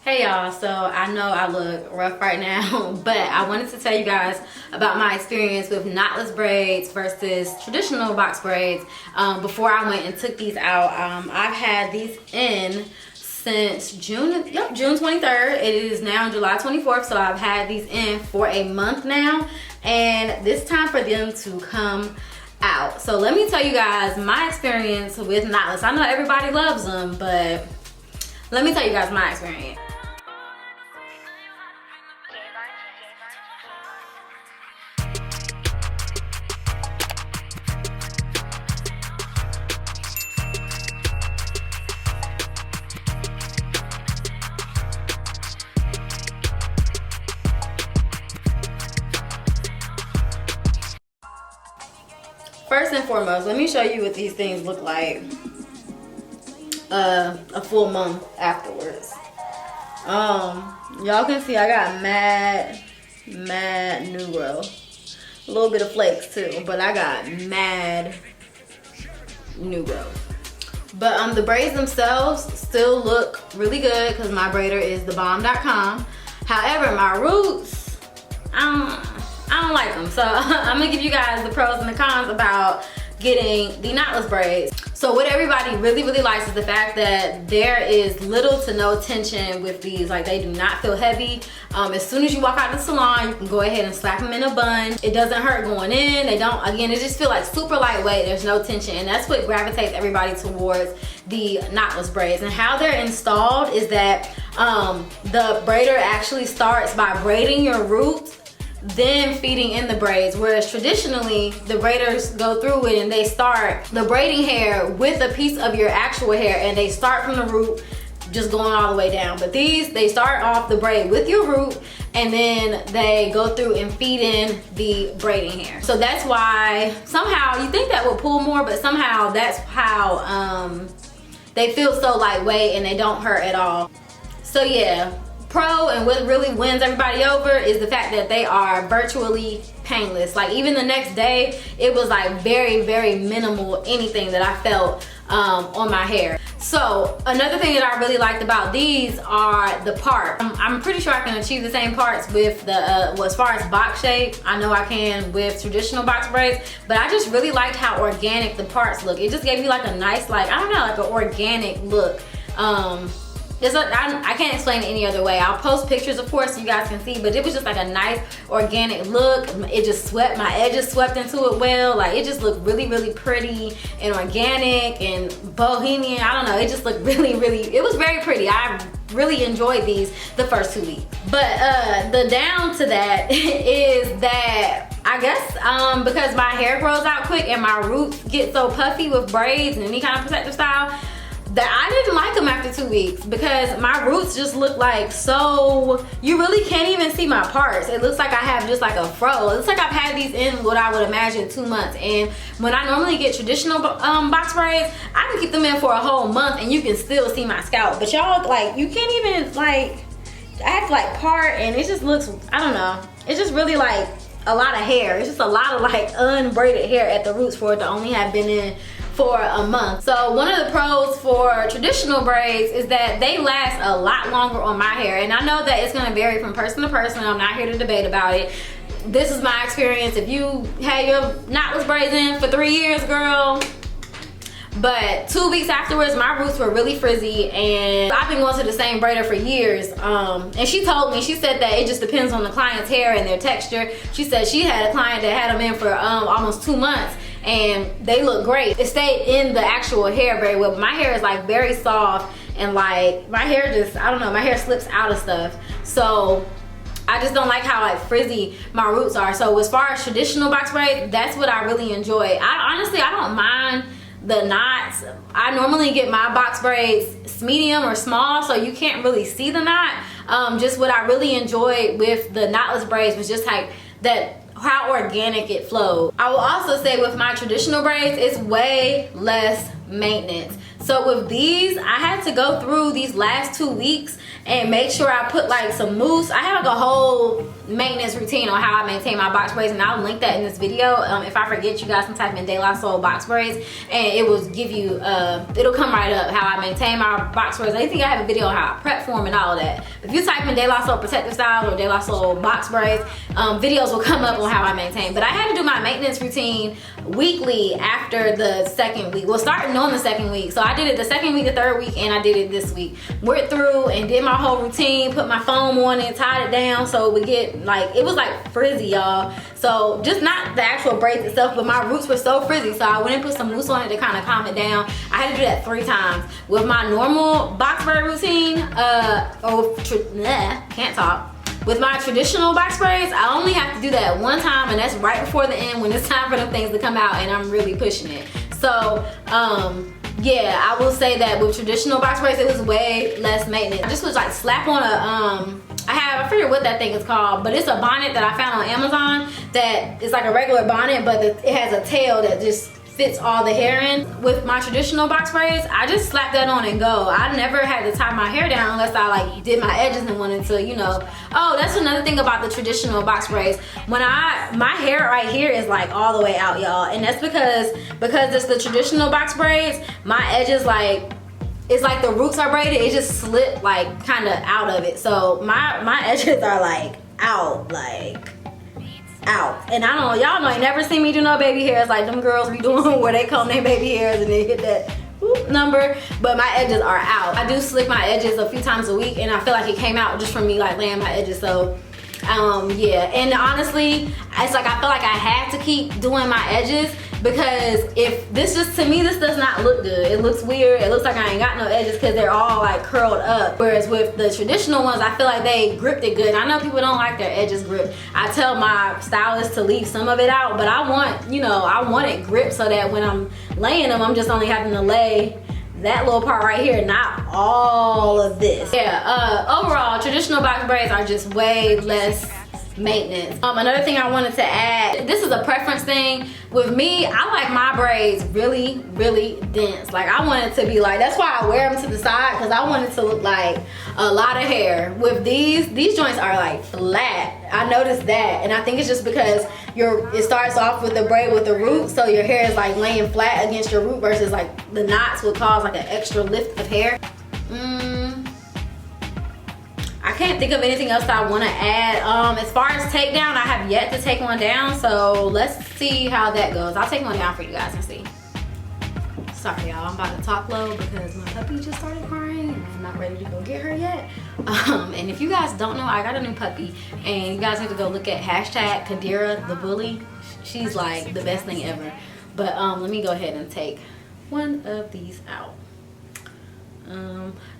Hey y'all, so I know I look rough right now, but I wanted to tell you guys about my experience with knotless braids versus traditional box braids. Before I went and took these out, I've had these in since June 23rd. It is now July 24th, so I've had these in for a month now, and it's time for them to come out. So let me tell you guys my experience with knotless. I know everybody loves them, but let me tell you guys my experience. First and foremost, let me show you what these things look like a full month afterwards. Y'all can see I got mad new growth. A little bit of flakes too, but I got mad new growth. But the braids themselves still look really good because my braider is thebomb.com. However, my roots, I don't like them. So I'm gonna give you guys the pros and the cons about getting the knotless braids. So what everybody really likes is the fact that there is little to no tension with these. Like, they do not feel heavy. As soon as you walk out of the salon, you can go ahead and slap them in a bun. It doesn't hurt going in. They don't, again, it just feel like super lightweight. There's no tension, and that's what gravitates everybody towards the knotless braids. And how they're installed is that the braider actually starts by braiding your roots, then feeding in the braids, whereas traditionally the braiders go through it and they start the braiding hair with a piece of your actual hair, and they start from the root just going all the way down. But these, they start off the braid with your root, and then they go through and feed in the braiding hair. So that's why somehow you think that would pull more, but somehow that's how they feel so lightweight and they don't hurt at all. So yeah, pro and what really wins everybody over is the fact that they are virtually painless. Like, even the next day, it was like very minimal anything that I felt on my hair. So another thing that I really liked about these are the part. I'm pretty sure I can achieve the same parts with the well, as far as box shape, I know I can with traditional box braids, but I just really liked how organic the parts look. It just gave me like a nice, like, I don't know, like an organic look. I can't explain it any other way. I'll post pictures, of course, so you guys can see, but it was just like a nice organic look. It just swept, my edges swept into it well. Like, it just looked really pretty and organic and bohemian. I don't know, it just looked really, it was very pretty. I really enjoyed these the first 2 weeks. But the down to that is that I guess because my hair grows out quick and my roots get so puffy with braids and any kind of protective style, that I didn't like them after 2 weeks, because my roots just look like, so you really can't even see my parts. It looks like I have just like a fro. It looks like I've had these in what I would imagine 2 months. And when I normally get traditional box braids, I can keep them in for a whole month and you can still see my scalp. But y'all, like, you can't even, like, I have to like part, and it just looks, I don't know, it's just really like a lot of hair. It's just a lot of like unbraided hair at the roots for it to only have been in for a month. So one of the pros for traditional braids is that they last a lot longer on my hair, and I know that it's going to vary from person to person. I'm not here to debate about it. This is my experience. If you had your knotless braids in for 3 years, girl, but 2 weeks afterwards my roots were really frizzy, and I've been going to the same braider for years, and she told me, she said that it just depends on the client's hair and their texture. She said she had a client that had them in for almost 2 months and they look great. It stayed in the actual hair very well, but my hair is like very soft, and like my hair just, I don't know, my hair slips out of stuff. So I just don't like how like frizzy my roots are. So as far as traditional box braids, that's what I really enjoy. I honestly don't mind the knots. I normally get my box braids medium or small, so you can't really see the knot. Just what I really enjoyed with the knotless braids was just like that, how organic it flowed. I will also say with my traditional braids, it's way less maintenance. So with these, I had to go through these last 2 weeks and make sure I put like some mousse. I have like a whole maintenance routine on how I maintain my box braids, and I'll link that in this video. If I forget, you guys can type in De La Soul box braids and it will give you, it'll come right up how I maintain my box braids. I think I have a video on how I prep for them and all of that. If you type in De La Soul protective styles or De La Soul box braids, videos will come up on how I maintain. But I had to do my maintenance routine weekly after the second week. Well, starting on the second week. So I did it the second week, the third week, and I did it this week. Went through and did my whole routine, put my foam on it, tied it down so it would get like, it was like frizzy, y'all. So just not the actual braids itself, but my roots were so frizzy, so I went and put some mousse on it to kind of calm it down. I had to do that 3 times. With my normal box braid routine, can't talk. With my traditional box braids, I only have to do that 1 time, and that's right before the end when it's time for them things to come out and I'm really pushing it. So yeah, I will say that with traditional box braids, it was way less maintenance. I just was like slap on a I forget what that thing is called, but it's a bonnet that I found on Amazon that is like a regular bonnet, but it has a tail that just fits all the hair in. With my traditional box braids, I just slap that on and go. I never had to tie my hair down unless I like did my edges and wanted to, you know. Oh, that's another thing about the traditional box braids. When my hair right here is like all the way out, y'all, and that's because it's the traditional box braids, my edges like, it's like the roots are braided, it just slip like kind of out of it. So my edges are like out, and I don't know, y'all know, you never seen me do no baby hairs like them girls be doing where they comb their baby hairs and they hit that whoop number, but my edges are out. I do slick my edges a few times a week, and I feel like it came out just from me like laying my edges. So yeah, and honestly, it's like I feel like I had to keep doing my edges, because if this just, to me, this does not look good. It looks weird. It looks like I ain't got no edges because they're all like curled up. Whereas with the traditional ones, I feel like they gripped it good. And I know people don't like their edges gripped. I tell my stylist to leave some of it out, but I want, you know, I want it gripped so that when I'm laying them, I'm just only having to lay that little part right here, not all of this. Yeah, overall, traditional box braids are just way less maintenance. Another thing I wanted to add, this is a preference thing. With me, I like my braids really, really dense. Like I want it to be like, that's why I wear them to the side, because I want it to look like a lot of hair. With these joints are like flat. I noticed that, and I think it's just because it starts off with the braid with the root, so your hair is like laying flat against your root, versus like the knots would cause like an extra lift of hair. I can't think of anything else that I want to add. As far as takedown, I have yet to take one down, so let's see how that goes. I'll take one down for you guys and see. Sorry y'all, I'm about to talk low because my puppy just started crying and I'm not ready to go get her yet. And if you guys don't know, I got a new puppy, and you guys have to go look at hashtag Kadira the bully. She's like the best thing ever. But let me go ahead and take one of these out.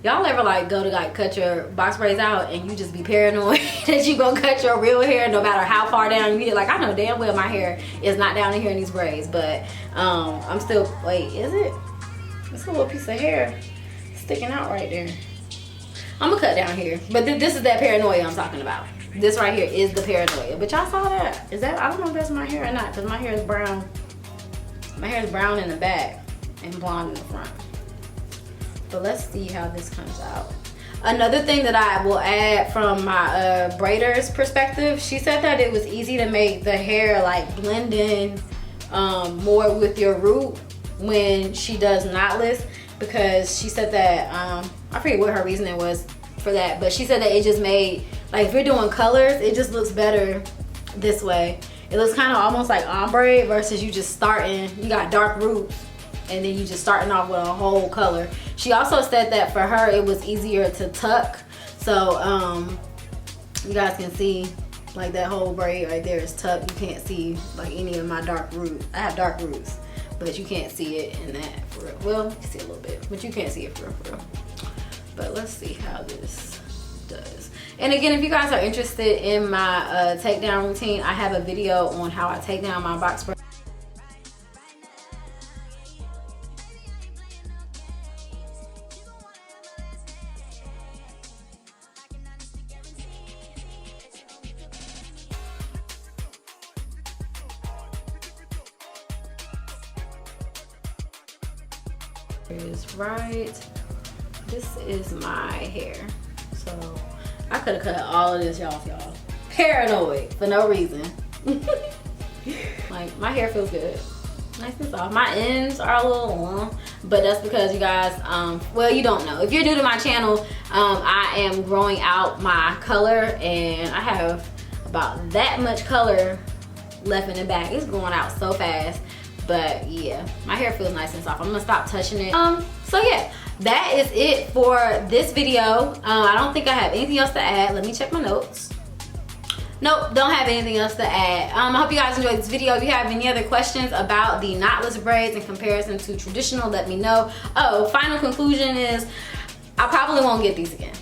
Y'all ever like go to like cut your box braids out and you just be paranoid that you gonna cut your real hair no matter how far down you get? Like I know damn well my hair is not down in here in these braids, but I'm still, wait, is it? It's a little piece of hair sticking out right there. I'm gonna cut down here, but this is that paranoia I'm talking about. This right here is the paranoia. But y'all saw that? Is that, I don't know if that's my hair or not, because my hair is brown. My hair is brown in the back and blonde in the front. But let's see how this comes out. Another thing that I will add from my braider's perspective, she said that it was easy to make the hair like blend in more with your root when she does knotless, because she said that, I forget what her reasoning was for that, but she said that it just made, like if you're doing colors, it just looks better this way. It looks kind of almost like ombre versus you just starting, you got dark roots, and then you just starting off with a whole color. She also said that for her it was easier to tuck, so you guys can see like that whole braid right there is tucked. You can't see like any of my dark roots. I have dark roots, but you can't see it in that for real. Well, you can see a little bit, but you can't see it for real. But let's see how this does. And again, if you guys are interested in my takedown routine, I have a video on how I take down my box braid. is right. This is my hair. So I could have cut all of this off, y'all. Paranoid for no reason. Like, my hair feels good. Nice and soft. My ends are a little long, but that's because you guys, well, you don't know. If you're new to my channel, I am growing out my color, and I have about that much color left in the back. It's going out so fast, but yeah, my hair feels nice and soft. I'm gonna stop touching it. So yeah, that is it for this video. I don't think I have anything else to add. Let me check my notes. Nope, don't have anything else to add. I hope you guys enjoyed this video. If you have any other questions about the knotless braids in comparison to traditional, let me know. Oh, final conclusion is I probably won't get these again.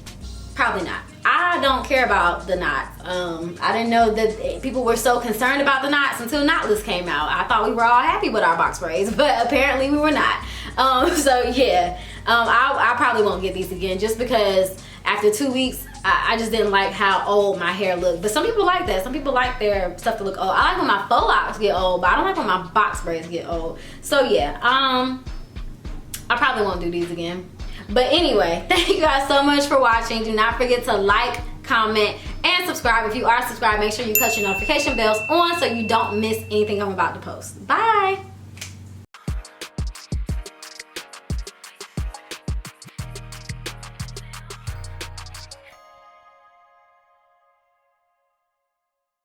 Probably not. I don't care about the knots. I didn't know that people were so concerned about the knots until knotless came out. I thought we were all happy with our box braids, but apparently we were not. So yeah, I probably won't get these again just because after 2 weeks, I just didn't like how old my hair looked. But some people like that. Some people like their stuff to look old. I like when my faux locks get old, but I don't like when my box braids get old. So yeah, I probably won't do these again. But anyway, thank you guys so much for watching. Do not forget to like, comment, and subscribe. If you are subscribed, make sure you cut your notification bells on so you don't miss anything I'm about to post. Bye.